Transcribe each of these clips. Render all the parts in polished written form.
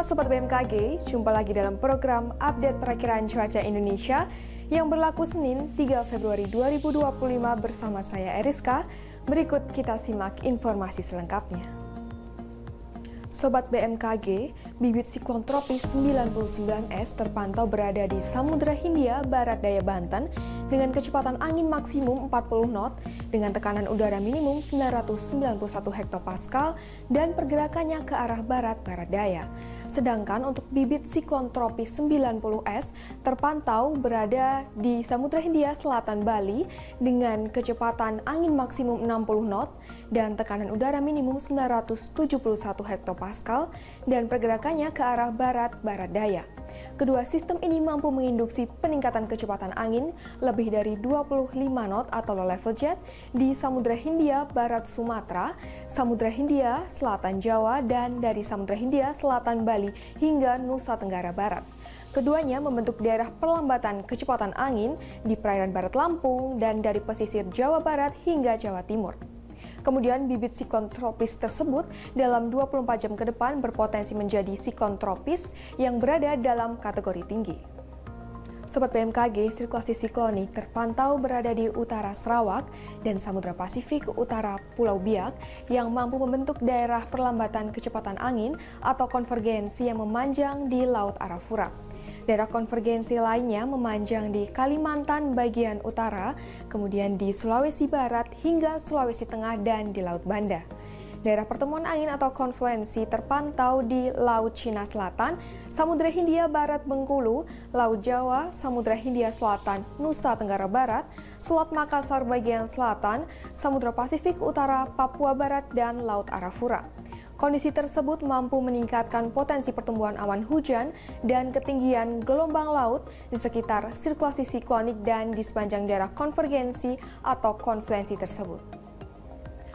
Halo Sobat BMKG, jumpa lagi dalam program Update Perakiraan Cuaca Indonesia yang berlaku Senin 3 Februari 2025 bersama saya Eriska. Berikut kita simak informasi selengkapnya. Sobat BMKG, bibit siklon tropis 99S terpantau berada di Samudra Hindia Barat Daya Banten dengan kecepatan angin maksimum 40 knot dengan tekanan udara minimum 991 hektopascal dan pergerakannya ke arah barat-barat daya. Sedangkan untuk bibit siklon tropis 90S terpantau berada di Samudra Hindia Selatan Bali dengan kecepatan angin maksimum 60 knot dan tekanan udara minimum 971 hektopascal dan pergerakannya ke arah barat-barat daya. Kedua sistem ini mampu menginduksi peningkatan kecepatan angin lebih dari 25 knot atau low level jet di Samudra Hindia Barat Sumatera, Samudra Hindia Selatan Jawa, dan dari Samudra Hindia Selatan Bali hingga Nusa Tenggara Barat. Keduanya membentuk daerah perlambatan kecepatan angin di perairan Barat Lampung dan dari pesisir Jawa Barat hingga Jawa Timur. Kemudian bibit siklon tropis tersebut dalam 24 jam ke depan berpotensi menjadi siklon tropis yang berada dalam kategori tinggi. Sobat BMKG, sirkulasi siklonik terpantau berada di utara Sarawak dan Samudra Pasifik utara Pulau Biak yang mampu membentuk daerah perlambatan kecepatan angin atau konvergensi yang memanjang di Laut Arafura. Daerah konvergensi lainnya memanjang di Kalimantan bagian utara, kemudian di Sulawesi Barat hingga Sulawesi Tengah dan di Laut Banda. Daerah pertemuan angin atau konfluensi terpantau di Laut Cina Selatan, Samudra Hindia Barat Bengkulu, Laut Jawa, Samudra Hindia Selatan, Nusa Tenggara Barat, Selat Makassar bagian selatan, Samudra Pasifik Utara, Papua Barat, dan Laut Arafura. Kondisi tersebut mampu meningkatkan potensi pertumbuhan awan hujan dan ketinggian gelombang laut di sekitar sirkulasi siklonik dan di sepanjang daerah konvergensi atau konfluensi tersebut.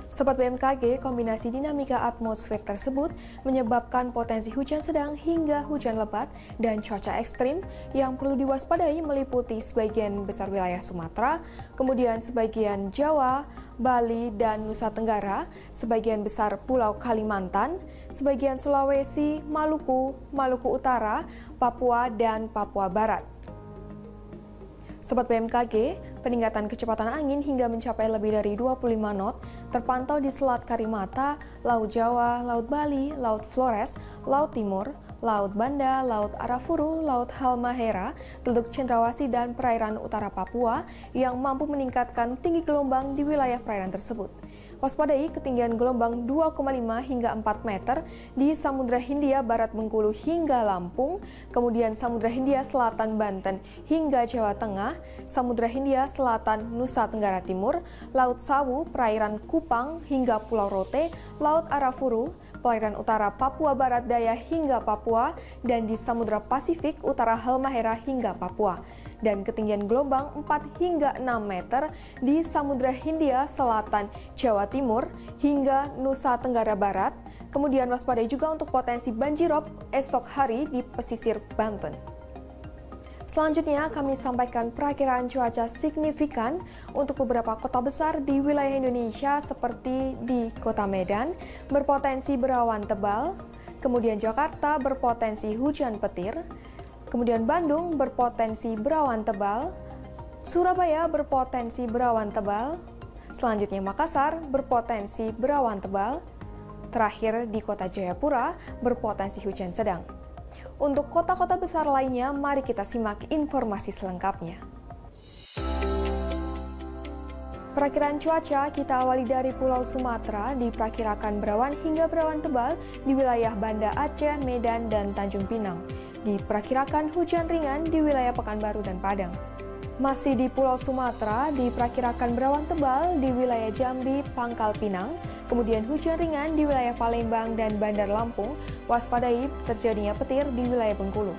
Sobat BMKG, kombinasi dinamika atmosfer tersebut menyebabkan potensi hujan sedang hingga hujan lebat dan cuaca ekstrim yang perlu diwaspadai meliputi sebagian besar wilayah Sumatera, kemudian sebagian Jawa, Bali, dan Nusa Tenggara, sebagian besar Pulau Kalimantan, sebagian Sulawesi, Maluku, Maluku Utara, Papua, dan Papua Barat. Sobat BMKG, peningkatan kecepatan angin hingga mencapai lebih dari 25 knot terpantau di Selat Karimata, Laut Jawa, Laut Bali, Laut Flores, Laut Timur, Laut Banda, Laut Arafuru, Laut Halmahera, Teluk Cendrawasih, dan perairan utara Papua yang mampu meningkatkan tinggi gelombang di wilayah perairan tersebut. Waspadai ketinggian gelombang 2,5 hingga 4 meter di Samudra Hindia Barat Bengkulu hingga Lampung, kemudian Samudra Hindia Selatan Banten hingga Jawa Tengah, Samudra Hindia Selatan Nusa Tenggara Timur, Laut Sawu, perairan Kupang hingga Pulau Rote, Laut Arafuru, perairan utara Papua Barat Daya hingga Papua, dan di Samudra Pasifik utara Halmahera hingga Papua. Dan ketinggian gelombang 4 hingga 6 meter di Samudra Hindia Selatan, Jawa Timur, hingga Nusa Tenggara Barat. Kemudian waspadai juga untuk potensi banjirop esok hari di pesisir Banten. Selanjutnya kami sampaikan perakiraan cuaca signifikan untuk beberapa kota besar di wilayah Indonesia seperti di Kota Medan berpotensi berawan tebal, kemudian Jakarta berpotensi hujan petir, kemudian Bandung berpotensi berawan tebal, Surabaya berpotensi berawan tebal, selanjutnya Makassar berpotensi berawan tebal, terakhir di Kota Jayapura berpotensi hujan sedang. Untuk kota-kota besar lainnya, mari kita simak informasi selengkapnya. Perakiraan cuaca kita awali dari Pulau Sumatera, diperkirakan berawan hingga berawan tebal di wilayah Banda Aceh, Medan, dan Tanjung Pinang. Diperkirakan hujan ringan di wilayah Pekanbaru dan Padang. Masih di Pulau Sumatera, diperkirakan berawan tebal di wilayah Jambi, Pangkal Pinang, kemudian hujan ringan di wilayah Palembang dan Bandar Lampung, waspadai terjadinya petir di wilayah Bengkulu.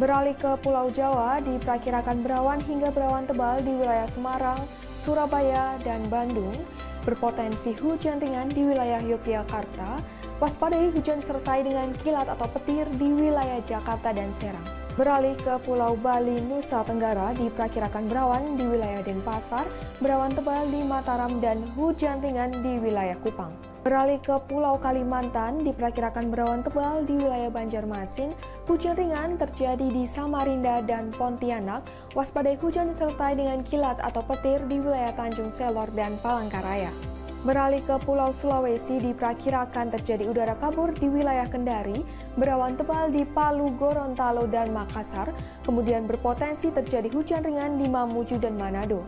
Beralih ke Pulau Jawa, diperkirakan berawan hingga berawan tebal di wilayah Semarang, Surabaya, dan Bandung, berpotensi hujan ringan di wilayah Yogyakarta, waspadai hujan disertai dengan kilat atau petir di wilayah Jakarta dan Serang. Beralih ke Pulau Bali, Nusa Tenggara, diperkirakan berawan di wilayah Denpasar, berawan tebal di Mataram, dan hujan ringan di wilayah Kupang. Beralih ke Pulau Kalimantan, diperkirakan berawan tebal di wilayah Banjarmasin, hujan ringan terjadi di Samarinda dan Pontianak, waspadai hujan disertai dengan kilat atau petir di wilayah Tanjung Selor dan Palangkaraya. Beralih ke Pulau Sulawesi, diperkirakan terjadi udara kabur di wilayah Kendari, berawan tebal di Palu, Gorontalo, dan Makassar, kemudian berpotensi terjadi hujan ringan di Mamuju dan Manado.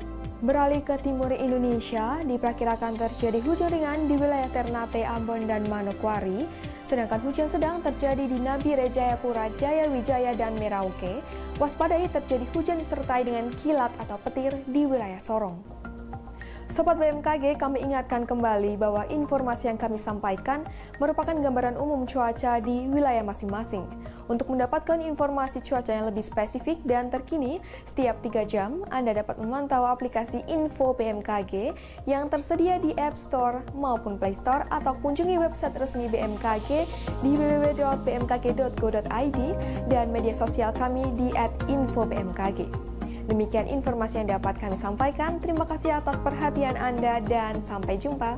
Beralih ke timur Indonesia, diperkirakan terjadi hujan ringan di wilayah Ternate, Ambon, dan Manokwari, sedangkan hujan sedang terjadi di Nabire, Jayapura, Jayawijaya, dan Merauke. Waspadai terjadi hujan disertai dengan kilat atau petir di wilayah Sorong. Sobat BMKG, kami ingatkan kembali bahwa informasi yang kami sampaikan merupakan gambaran umum cuaca di wilayah masing-masing. Untuk mendapatkan informasi cuaca yang lebih spesifik dan terkini, setiap 3 jam Anda dapat memantau aplikasi Info BMKG yang tersedia di App Store maupun Play Store atau kunjungi website resmi BMKG di www.bmkg.go.id dan media sosial kami di @infobmkg. Demikian informasi yang dapat kami sampaikan. Terima kasih atas perhatian Anda dan sampai jumpa.